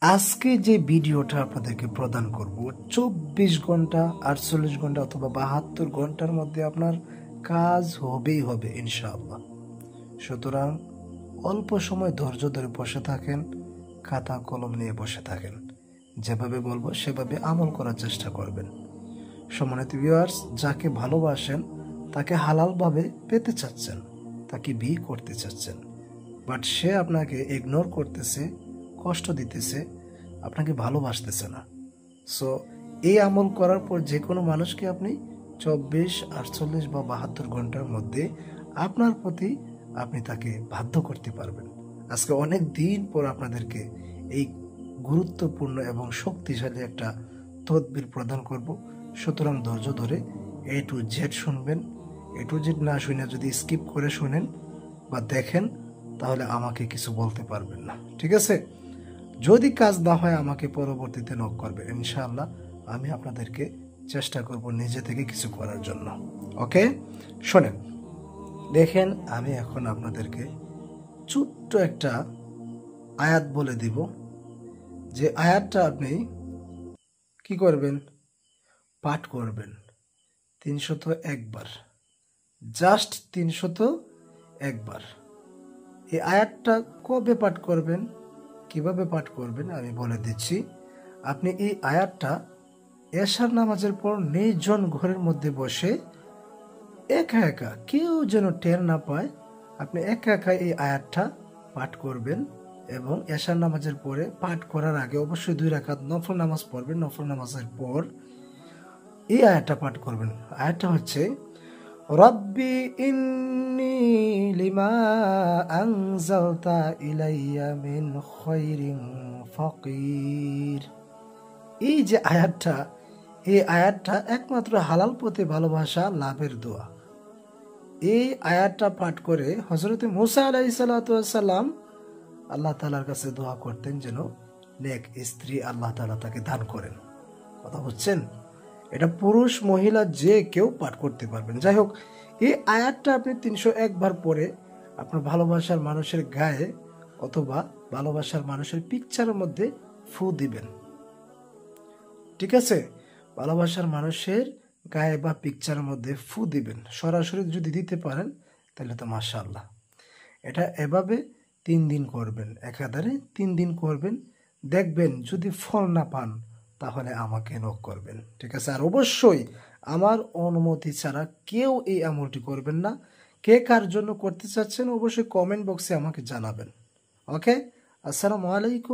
আজকে যে ভিডিওটা আপনাদেরকে প্রদান করব 24 ঘন্টা 48 ঘন্টা অথবা 72 ঘন্টার মধ্যে আপনার কাজ হবেই হবে ইনশাআল্লাহ। সুতরাং অল্প সময় ধৈর্য ধরে বসে থাকেন, খাতা কলম নিয়ে বসে থাকেন, যেভাবে বলবো সেভাবে আমল করার চেষ্টা করবেন। সম্মানিত ভিউয়ার্স, যাকে ভালোবাসেন তাকে হালালভাবে পেতে চাচ্ছেন, তাকে বিয়ে করতে চাচ্ছেন, বাট সে আপনাকে ইগনোর করতেছে, কষ্ট দিতেছে, আপনাকে ভালোবাসতেছে না। সো এই আমল করার পর যে কোনো মানুষকে আপনি 24, 48 বা 72 ঘন্টার মধ্যে আপনার প্রতি আপনি তাকে বাধ্য করতে পারবেন। আজকে অনেক দিন পর আপনাদেরকে এই গুরুত্বপূর্ণ এবং শক্তিশালী একটা তদবির প্রদান করব। সুতরাং ধৈর্য ধরে A to Z শুনবেন। A to Z না শুনে যদি স্কিপ করে শুনেন বা দেখেন তাহলে আমাকে কিছু বলতে পারবেন না, ঠিক আছে? যদি কাজ না হয় আমাকে পরবর্তীতে নক করবেন, ইনশাআল্লাহ আমি আপনাদেরকে চেষ্টা করব নিজে থেকে কিছু করার জন্য। ওকে, শোনেন, দেখেন আমি এখন আপনাদেরকে ছোট্ট একটা আয়াত বলে দিব, যে আয়াতটা আপনি কি করবেন, পাঠ করবেন 301 বার, জাস্ট 301 বার। এই আয়াতটা কবে পাঠ করবেন, কিভাবে পাঠ করবেন আমি বলে দিচ্ছি। আপনি এই আয়াতটা এশার নামাজের পর নির্জন ঘরের মধ্যে বসে একা একা, কেউ যেন টের না পায়, আপনি একা একা এই আয়াতটা পাঠ করবেন। এবং এশার নামাজের পরে পাঠ করার আগে অবশ্যই 2 রাকাত নফল নামাজ পড়বেন। নফল নামাজের পর এই আয়াতটা পাঠ করবেন। আয়াতটা হচ্ছে, রব্বি ইন্নী লিমা আনজালতা ইলাইয়া মিন খায়রিন ফাকির। এই যে আয়াতটা, এই আয়াতটা একমাত্র হালাল পথে ভালোবাসা লাভের দোয়া। এই আয়াতটা পাঠ করে হযরত মুসা আলাইহিস সালাম আল্লাহ তাআলার কাছে দোয়া করতেন যেন নেক স্ত্রী আল্লাহ তাআলা তাকে দান করেন। কথা বুঝছেন? এটা পুরুষ মহিলা যে কেউ পাঠ করতে পারবেন। যাই হোক, এই আয়াতটা আপনি 301 বার পরে আপনার ভালোবাসার মানুষের গায়ে অথবা ভালোবাসার মানুষের পিকচারের মধ্যে ফু দিবেন, ঠিক আছে? ভালোবাসার মানুষের গায়ে বা পিকচারের মধ্যে ফু দিবেন। সরাসরি যদি দিতে পারেন তাহলে তো মাশাআল্লাহ। এটা এভাবে 3 দিন করবেন, একাধারে 3 দিন করবেন। দেখবেন যদি ফল না পান তাহলে আমাকে নক করবেন, ঠিক আছে? আর অবশ্যই আমার অনুমতি ছাড়া কেউ এই আমলটি করবেন না। কে কার জন্য করতে চাচ্ছেন অবশ্যই কমেন্ট বক্সে আমাকে জানাবেন। ওকে, আসসালামু আলাইকুম।